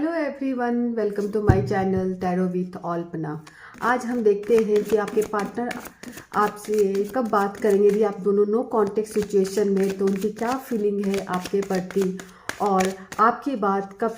Hello everyone, welcome to my channel tarot with Alpana. आज हम देखते हैं कि आपके पार्टनर आपसे कब बात करेंगे। यदि आप दोनों नो कॉन्टेक्ट सिचुएशन में, तो उनकी क्या फीलिंग है आपके प्रति और आपकी बात कब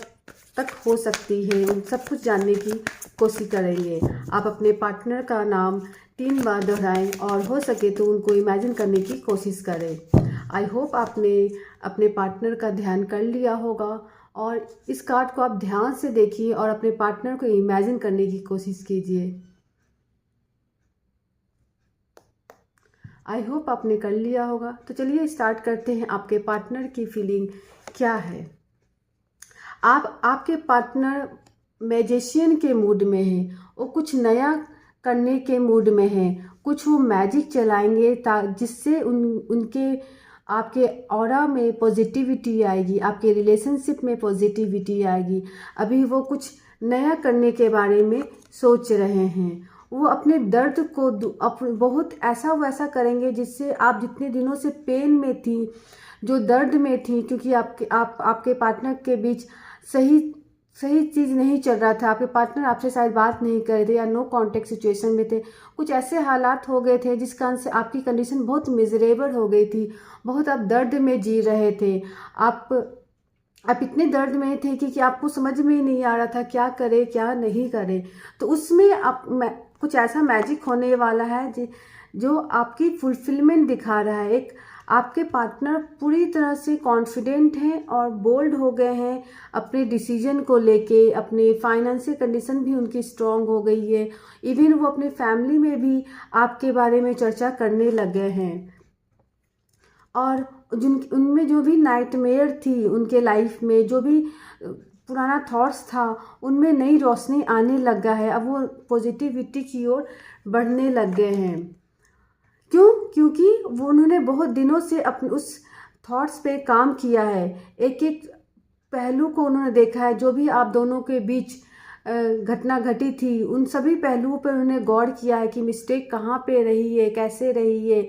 तक हो सकती है, उन सब कुछ जानने की कोशिश करेंगे। आप अपने पार्टनर का नाम 3 बार दोहराएं और हो सके तो उनको इमेजिन करने की कोशिश करें। आई होप आपने अपने पार्टनर का ध्यान कर लिया होगा और इस कार्ड को आप ध्यान से देखिए और अपने पार्टनर को इमेजिन करने की कोशिश कीजिए। आई होप आपने कर लिया होगा। तो चलिए स्टार्ट करते हैं। आपके पार्टनर की फीलिंग क्या है। आपके पार्टनर मैजिशियन के मूड में है, वो कुछ नया करने के मूड में है। कुछ वो मैजिक चलाएंगे जिससे उनके आपके ऑरा में पॉजिटिविटी आएगी, आपके रिलेशनशिप में पॉजिटिविटी आएगी। अभी वो कुछ नया करने के बारे में सोच रहे हैं। वो अपने दर्द को बहुत ऐसा वैसा करेंगे जिससे आप जितने दिनों से पेन में थी, जो दर्द में थी, क्योंकि आपके पार्टनर के बीच सही चीज़ नहीं चल रहा था। आपके पार्टनर आपसे शायद बात नहीं कर रहे थे या नो कांटेक्ट सिचुएशन में थे। कुछ ऐसे हालात हो गए थे जिस कारण से आपकी कंडीशन बहुत मिजरेबल हो गई थी। बहुत आप दर्द में जी रहे थे। आप इतने दर्द में थे कि आपको समझ में ही नहीं आ रहा था क्या करे क्या नहीं करे। तो उसमें कुछ ऐसा मैजिक होने वाला है जो आपकी फुलफिलमेंट दिखा रहा है। एक आपके पार्टनर पूरी तरह से कॉन्फिडेंट हैं और बोल्ड हो गए हैं अपने डिसीजन को लेके। अपने फाइनेंशियल कंडीशन भी उनकी स्ट्रांग हो गई है। इवन वो अपने फैमिली में भी आपके बारे में चर्चा करने लग गए हैं। और उनमें जो भी नाइटमेयर थी उनके लाइफ में, जो भी पुराना थॉट्स था, उनमें नई रोशनी आने लगा है। अब वो पॉजिटिविटी की ओर बढ़ने लग गए हैं। क्योंकि वो उन्होंने बहुत दिनों से अपने उस थॉट्स पे काम किया है। एक एक पहलू को उन्होंने देखा है। जो भी आप दोनों के बीच घटना घटी थी, उन सभी पहलुओं पर उन्होंने गौर किया है कि मिस्टेक कहाँ पे रही है, कैसे रही है,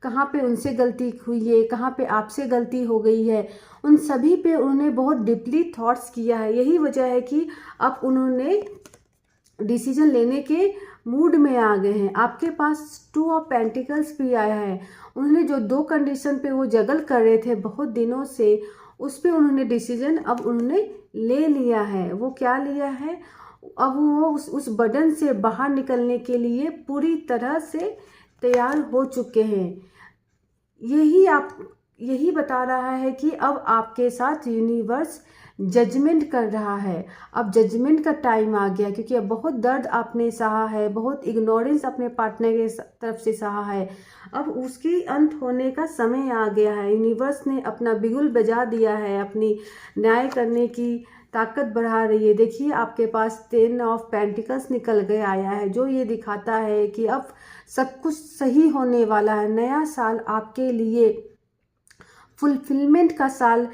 कहाँ पे उनसे गलती हुई है, कहाँ पे आपसे गलती हो गई है। उन सभी पे उन्होंने बहुत डीपली थॉट्स किया है। यही वजह है कि अब उन्होंने डिसीजन लेने के मूड में आ गए हैं। आपके पास 2 ऑफ पेंटिकल्स भी आया है। उन्होंने जो 2 कंडीशन पे वो जगल कर रहे थे बहुत दिनों से, उस पे उन्होंने डिसीजन अब उन्होंने ले लिया है। वो क्या लिया है, अब वो उस बर्डन से बाहर निकलने के लिए पूरी तरह से तैयार हो चुके हैं। यही बता रहा है कि अब आपके साथ यूनिवर्स जजमेंट कर रहा है। अब जजमेंट का टाइम आ गया, क्योंकि अब बहुत दर्द आपने सहा है, बहुत इग्नोरेंस अपने पार्टनर के तरफ से सहा है। अब उसकी अंत होने का समय आ गया है। यूनिवर्स ने अपना बिगुल बजा दिया है, अपनी न्याय करने की ताकत बढ़ा रही है। देखिए आपके पास 10 ऑफ पेंटिकल्स निकल गए आया है, जो ये दिखाता है कि अब सब कुछ सही होने वाला है। नया साल आपके लिए फुलफिलमेंट का साल,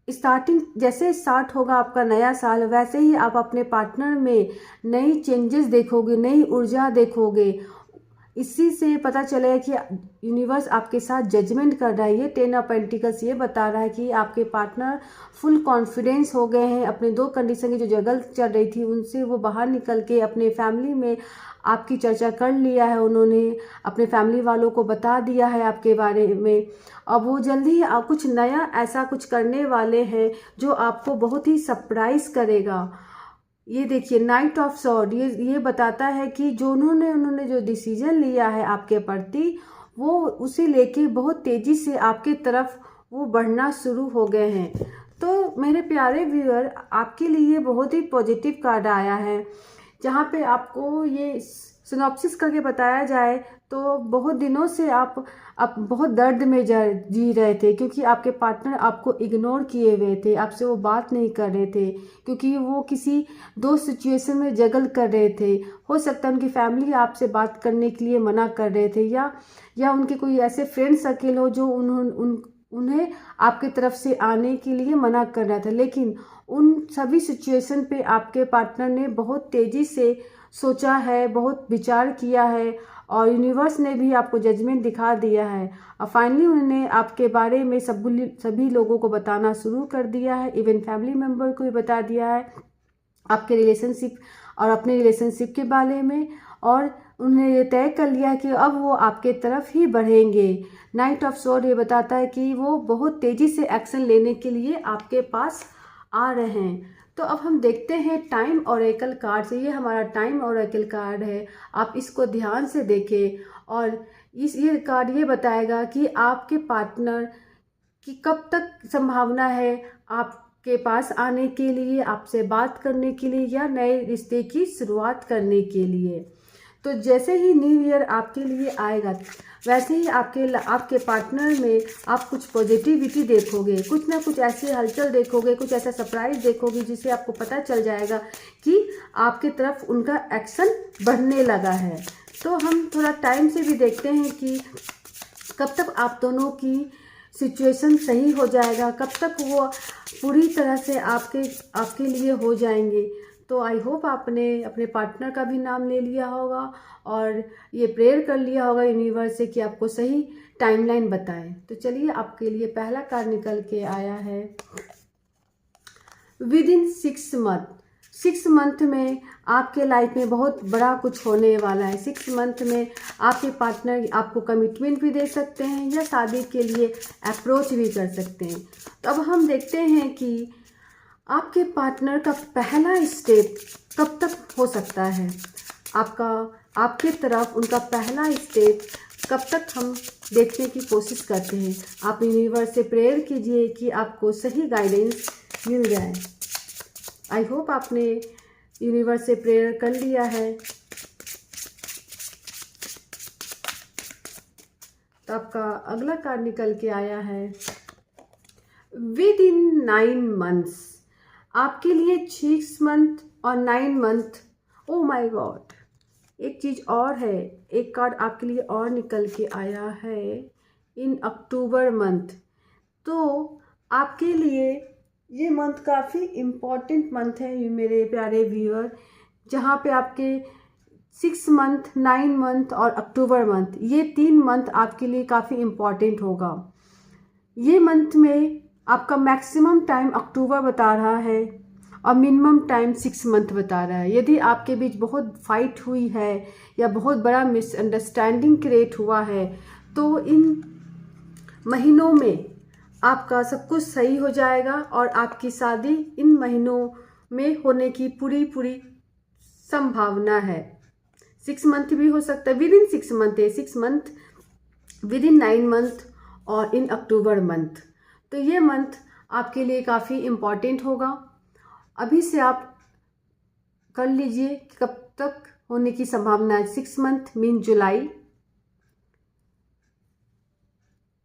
स्टार्टिंग जैसे स्टार्ट होगा आपका नया साल, वैसे ही आप अपने पार्टनर में नई चेंजेस देखोगे, नई ऊर्जा देखोगे। इसी से पता चलेगा कि यूनिवर्स आपके साथ जजमेंट कर रहा है। ये 10 ऑफ पेंटिकल्स ये बता रहा है कि आपके पार्टनर फुल कॉन्फिडेंस हो गए हैं। अपने 2 कंडीशन की जो जगल चल रही थी उनसे वो बाहर निकल के अपने फैमिली में आपकी चर्चा कर लिया है। उन्होंने अपने फैमिली वालों को बता दिया है आपके बारे में। अब वो जल्दी ही कुछ नया ऐसा कुछ करने वाले हैं जो आपको बहुत ही सरप्राइज करेगा। ये देखिए नाइट ऑफ सॉर्ड ये बताता है कि जो उन्होंने जो डिसीजन लिया है आपके प्रति, वो उसे लेके बहुत तेजी से आपके तरफ वो बढ़ना शुरू हो गए हैं। तो मेरे प्यारे व्यूअर, आपके लिए बहुत ही पॉजिटिव कार्ड आया है, जहाँ पे आपको ये सिनॉप्सिस करके बताया जाए तो बहुत दिनों से आप बहुत दर्द में जी रहे थे, क्योंकि आपके पार्टनर आपको इग्नोर किए हुए थे, आपसे वो बात नहीं कर रहे थे, क्योंकि वो किसी 2 सिचुएशन में जगल कर रहे थे। हो सकता है उनकी फैमिली आपसे बात करने के लिए मना कर रहे थे, या उनके कोई ऐसे फ्रेंड सर्किल हो जो उन्हें आपके तरफ से आने के लिए मना कर रहा था। लेकिन उन सभी सिचुएशन पे आपके पार्टनर ने बहुत तेज़ी से सोचा है, बहुत विचार किया है, और यूनिवर्स ने भी आपको जजमेंट दिखा दिया है। और फाइनली उन्होंने आपके बारे में सभी लोगों को बताना शुरू कर दिया है, इवन फैमिली मेम्बर को भी बता दिया है आपके रिलेशनशिप और अपने रिलेशनशिप के बारे में, और उन्हें ये तय कर लिया कि अब वो आपके तरफ ही बढ़ेंगे। नाइट ऑफ स्वॉर्ड ये बताता है कि वो बहुत तेज़ी से एक्शन लेने के लिए आपके पास आ रहे हैं। तो अब हम देखते हैं टाइम ऑरेकल कार्ड से। ये हमारा टाइम ऑरेकल कार्ड है, आप इसको ध्यान से देखें। और ये कार्ड ये बताएगा कि आपके पार्टनर की कब तक संभावना है आपके पास आने के लिए, आपसे बात करने के लिए, या नए रिश्ते की शुरुआत करने के लिए। तो जैसे ही न्यू ईयर आपके लिए आएगा, वैसे ही आपके पार्टनर में आप कुछ पॉजिटिविटी देखोगे, कुछ ना कुछ ऐसी हलचल देखोगे, कुछ ऐसा सरप्राइज देखोगे जिससे आपको पता चल जाएगा कि आपके तरफ उनका एक्शन बढ़ने लगा है। तो हम थोड़ा टाइम से भी देखते हैं कि कब तक आप दोनों की सिचुएशन सही हो जाएगा, कब तक वो पूरी तरह से आपके लिए हो जाएंगे। तो आई होप आपने अपने पार्टनर का भी नाम ले लिया होगा और ये प्रेयर कर लिया होगा यूनिवर्स से कि आपको सही टाइमलाइन बताए। तो चलिए, आपके लिए पहला कार्ड निकल के आया है विद इन 6 मंथ। 6 मंथ में आपके लाइफ में बहुत बड़ा कुछ होने वाला है। 6 मंथ में आपके पार्टनर आपको कमिटमेंट भी दे सकते हैं या शादी के लिए अप्रोच भी कर सकते हैं। तो अब हम देखते हैं कि आपके पार्टनर का पहला स्टेप कब तक हो सकता है, आपके तरफ उनका पहला स्टेप कब तक हम देखने की कोशिश करते हैं। आप यूनिवर्स से प्रेयर कीजिए कि आपको सही गाइडेंस मिल जाए। आई होप आपने यूनिवर्स से प्रेयर कर लिया है। तो आपका अगला कार्ड निकल के आया है विद इन 9 मंथ्स। आपके लिए 6 मंथ और 9 मंथ। ओ माय गॉड, एक चीज़ और है, एक कार्ड आपके लिए और निकल के आया है इन अक्टूबर मंथ। तो आपके लिए ये मंथ काफ़ी इम्पॉर्टेंट मंथ है ये मेरे प्यारे व्यूअर, जहाँ पे आपके 6 मंथ, 9 मंथ और अक्टूबर मंथ, ये 3 मंथ आपके लिए काफ़ी इम्पॉर्टेंट होगा। ये मंथ में आपका मैक्सिमम टाइम अक्टूबर बता रहा है और मिनिमम टाइम 6 मंथ बता रहा है। यदि आपके बीच बहुत फाइट हुई है या बहुत बड़ा मिसअंडरस्टैंडिंग क्रिएट हुआ है, तो इन महीनों में आपका सब कुछ सही हो जाएगा और आपकी शादी इन महीनों में होने की पूरी संभावना है। 6 मंथ भी हो सकता है, विद इन 6 मंथ है, 6 मंथ, विद इन 9 मंथ और इन अक्टूबर मंथ। तो ये मंथ आपके लिए काफ़ी इम्पॉर्टेंट होगा। अभी से आप कर लीजिए कि कब तक होने की संभावना है। 6 month mean July,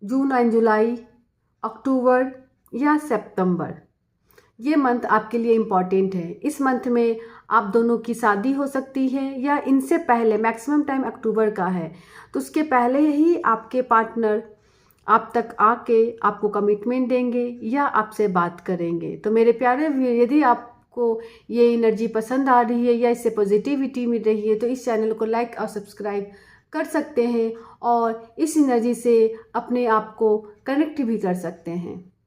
June and July, October या सितंबर, ये मंथ आपके लिए इम्पॉर्टेंट है। इस मंथ में आप दोनों की शादी हो सकती है या इनसे पहले, मैक्सिमम टाइम अक्टूबर का है, तो उसके पहले ही आपके पार्टनर आप तक आके आपको कमिटमेंट देंगे या आपसे बात करेंगे। तो मेरे प्यारे, यदि आपको ये एनर्जी पसंद आ रही है या इससे पॉजिटिविटी मिल रही है, तो इस चैनल को लाइक और सब्सक्राइब कर सकते हैं और इस एनर्जी से अपने आप को कनेक्ट भी कर सकते हैं।